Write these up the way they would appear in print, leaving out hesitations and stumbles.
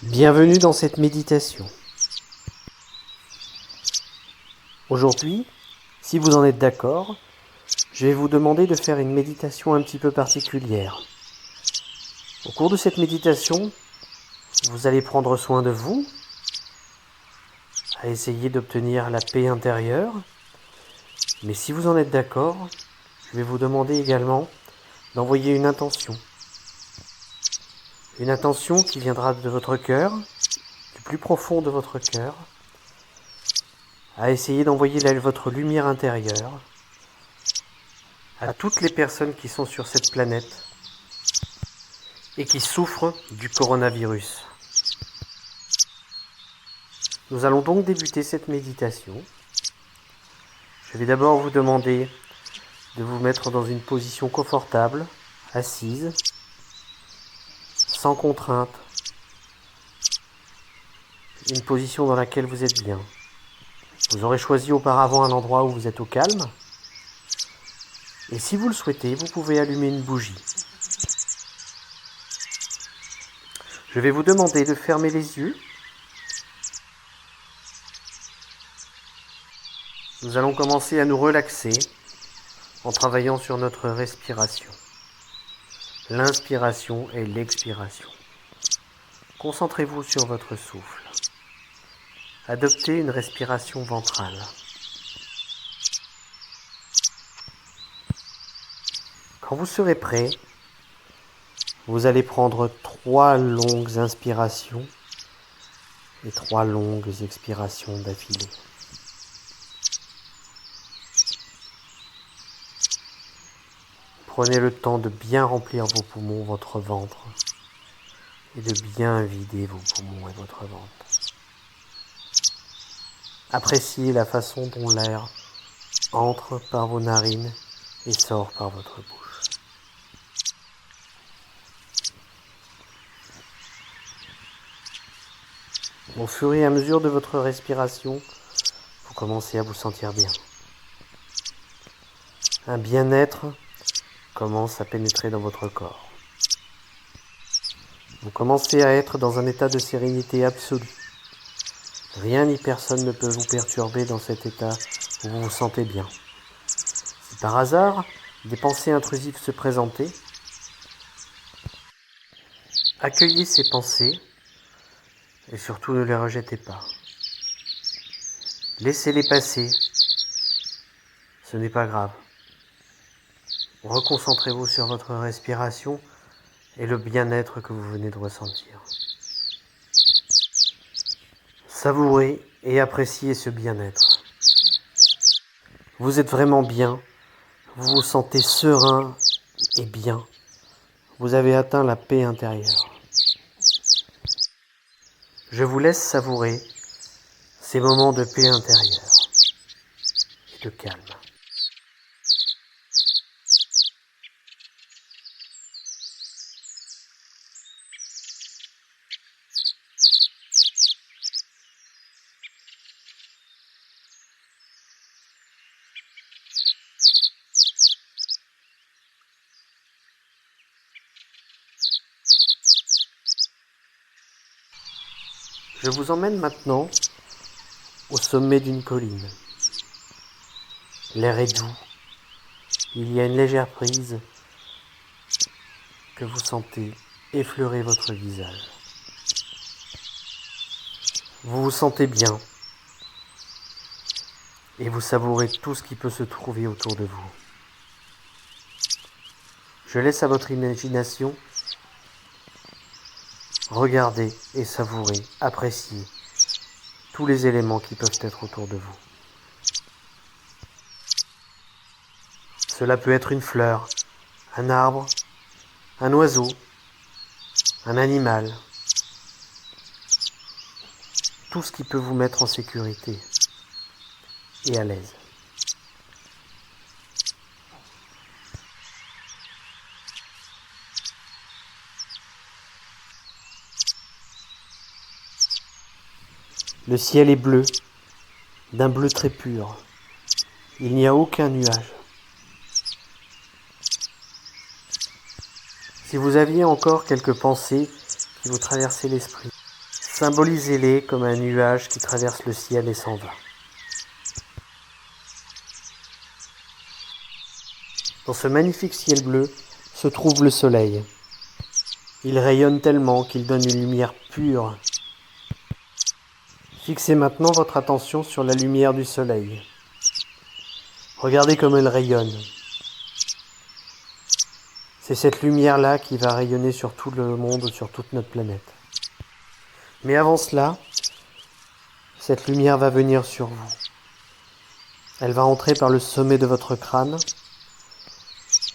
Bienvenue dans cette méditation. Aujourd'hui, si vous en êtes d'accord, je vais vous demander de faire une méditation un petit peu particulière. Au cours de cette méditation, vous allez prendre soin de vous, à essayer d'obtenir la paix intérieure. Mais si vous en êtes d'accord, je vais vous demander également d'envoyer une intention. Une intention qui viendra de votre cœur, du plus profond de votre cœur, à essayer d'envoyer votre lumière intérieure à toutes les personnes qui sont sur cette planète et qui souffrent du coronavirus. Nous allons donc débuter cette méditation. Je vais d'abord vous demander de vous mettre dans une position confortable, assise, sans contrainte, une position dans laquelle vous êtes bien. Vous aurez choisi auparavant un endroit où vous êtes au calme. Et si vous le souhaitez, vous pouvez allumer une bougie. Je vais vous demander de fermer les yeux. Nous allons commencer à nous relaxer en travaillant sur notre respiration. L'inspiration et l'expiration. Concentrez-vous sur votre souffle. Adoptez une respiration ventrale. Quand vous serez prêt, vous allez prendre 3 longues inspirations et 3 longues expirations d'affilée. Prenez le temps de bien remplir vos poumons, votre ventre, et de bien vider vos poumons et votre ventre. Appréciez la façon dont l'air entre par vos narines et sort par votre bouche. Au fur et à mesure de votre respiration, vous commencez à vous sentir bien. Un bien-être commence à pénétrer dans votre corps. Vous commencez à être dans un état de sérénité absolue. Rien ni personne ne peut vous perturber dans cet état où vous vous sentez bien. Si par hasard, des pensées intrusives se présentaient, accueillez ces pensées et surtout ne les rejetez pas. Laissez-les passer, ce n'est pas grave. Reconcentrez-vous sur votre respiration et le bien-être que vous venez de ressentir. Savourez et appréciez ce bien-être. Vous êtes vraiment bien, vous vous sentez serein et bien. Vous avez atteint la paix intérieure. Je vous laisse savourer ces moments de paix intérieure et de calme. Je vous emmène maintenant au sommet d'une colline. L'air est doux, il y a une légère brise que vous sentez effleurer votre visage. Vous vous sentez bien et vous savourez tout ce qui peut se trouver autour de vous. Je laisse à votre imagination regarder et savourer, apprécier tous les éléments qui peuvent être autour de vous. Cela peut être une fleur, un arbre, un oiseau, un animal. Tout ce qui peut vous mettre en sécurité et à l'aise. Le ciel est bleu, d'un bleu très pur. Il n'y a aucun nuage. Si vous aviez encore quelques pensées qui vous traversaient l'esprit, Symbolisez-les comme un nuage qui traverse le ciel et s'en va. Dans ce magnifique ciel bleu se trouve le soleil. Il rayonne tellement qu'il donne une lumière pure. Fixez maintenant votre attention sur la lumière du soleil. Regardez comme elle rayonne. C'est cette lumière-là qui va rayonner sur tout le monde, sur toute notre planète. Mais avant cela, cette lumière va venir sur vous. Elle va entrer par le sommet de votre crâne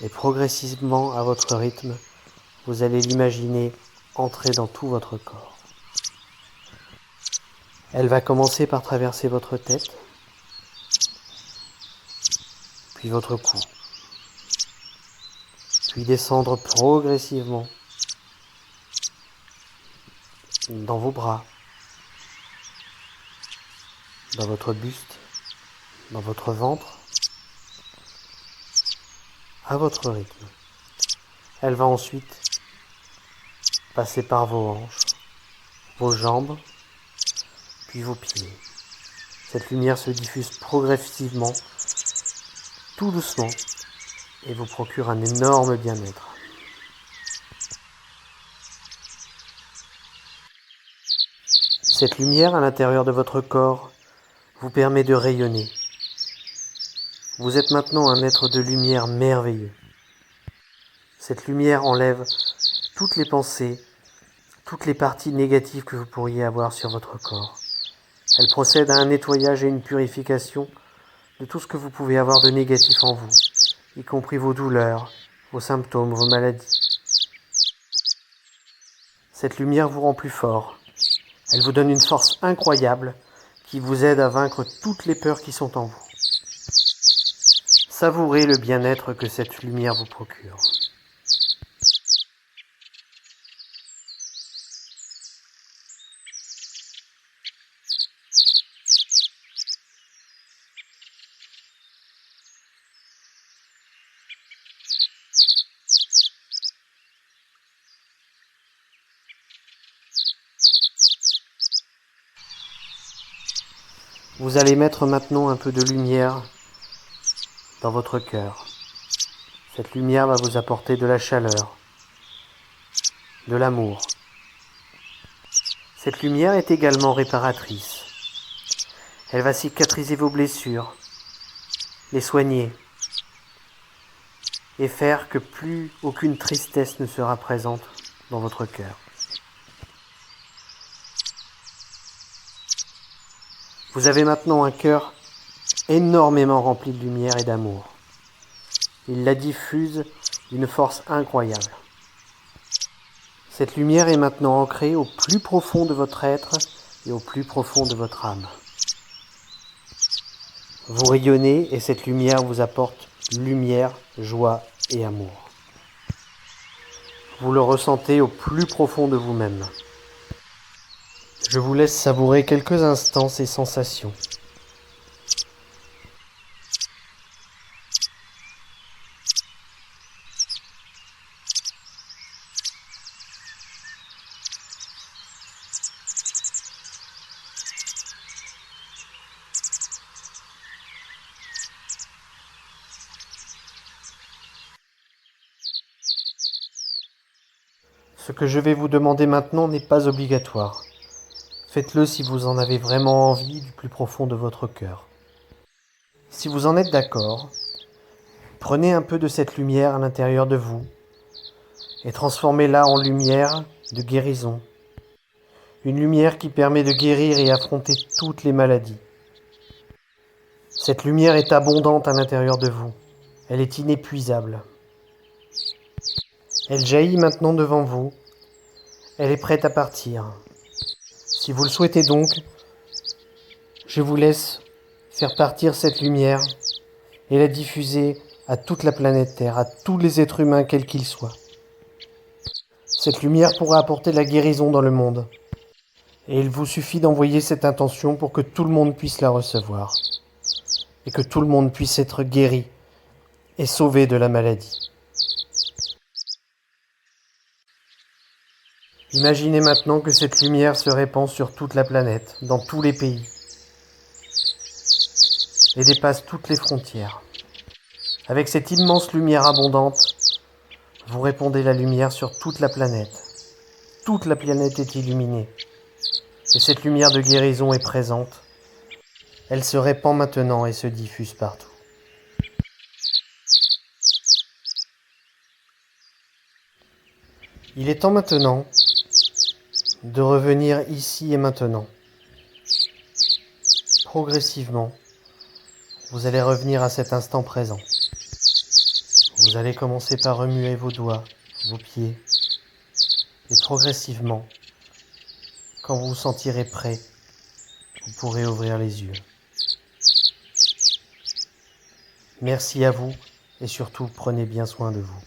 et progressivement, à votre rythme, vous allez l'imaginer entrer dans tout votre corps. Elle va commencer par traverser votre tête, puis votre cou, puis descendre progressivement dans vos bras, dans votre buste, dans votre ventre, à votre rythme. Elle va ensuite passer par vos hanches, vos jambes, puis vos pieds. Cette lumière se diffuse progressivement, tout doucement, et vous procure un énorme bien-être. Cette lumière à l'intérieur de votre corps vous permet de rayonner. Vous êtes maintenant un être de lumière merveilleux. Cette lumière enlève toutes les pensées, toutes les parties négatives que vous pourriez avoir sur votre corps. Elle procède à un nettoyage et une purification de tout ce que vous pouvez avoir de négatif en vous, y compris vos douleurs, vos symptômes, vos maladies. Cette lumière vous rend plus fort. Elle vous donne une force incroyable qui vous aide à vaincre toutes les peurs qui sont en vous. Savourez le bien-être que cette lumière vous procure. Vous allez mettre maintenant un peu de lumière dans votre cœur. Cette lumière va vous apporter de la chaleur, de l'amour. Cette lumière est également réparatrice. Elle va cicatriser vos blessures, les soigner et faire que plus aucune tristesse ne sera présente dans votre cœur. Vous avez maintenant un cœur énormément rempli de lumière et d'amour. Il la diffuse d'une force incroyable. Cette lumière est maintenant ancrée au plus profond de votre être et au plus profond de votre âme. Vous rayonnez et cette lumière vous apporte lumière, joie et amour. Vous le ressentez au plus profond de vous-même. Je vous laisse savourer quelques instants ces sensations. Ce que je vais vous demander maintenant n'est pas obligatoire. Faites-le si vous en avez vraiment envie du plus profond de votre cœur. Si vous en êtes d'accord, prenez un peu de cette lumière à l'intérieur de vous et transformez-la en lumière de guérison. Une lumière qui permet de guérir et affronter toutes les maladies. Cette lumière est abondante à l'intérieur de vous. Elle est inépuisable. Elle jaillit maintenant devant vous. Elle est prête à partir. Si vous le souhaitez donc, je vous laisse faire partir cette lumière et la diffuser à toute la planète Terre, à tous les êtres humains quels qu'ils soient. Cette lumière pourra apporter la guérison dans le monde. Et il vous suffit d'envoyer cette intention pour que tout le monde puisse la recevoir. Et que tout le monde puisse être guéri et sauvé de la maladie. Imaginez maintenant que cette lumière se répand sur toute la planète, dans tous les pays, et dépasse toutes les frontières. Avec cette immense lumière abondante, vous répandez la lumière sur toute la planète. Toute la planète est illuminée. Et cette lumière de guérison est présente. Elle se répand maintenant et se diffuse partout. Il est temps maintenant de revenir ici et maintenant. Progressivement, vous allez revenir à cet instant présent. Vous allez commencer par remuer vos doigts, vos pieds, et progressivement, quand vous vous sentirez prêt, vous pourrez ouvrir les yeux. Merci à vous et surtout prenez bien soin de vous.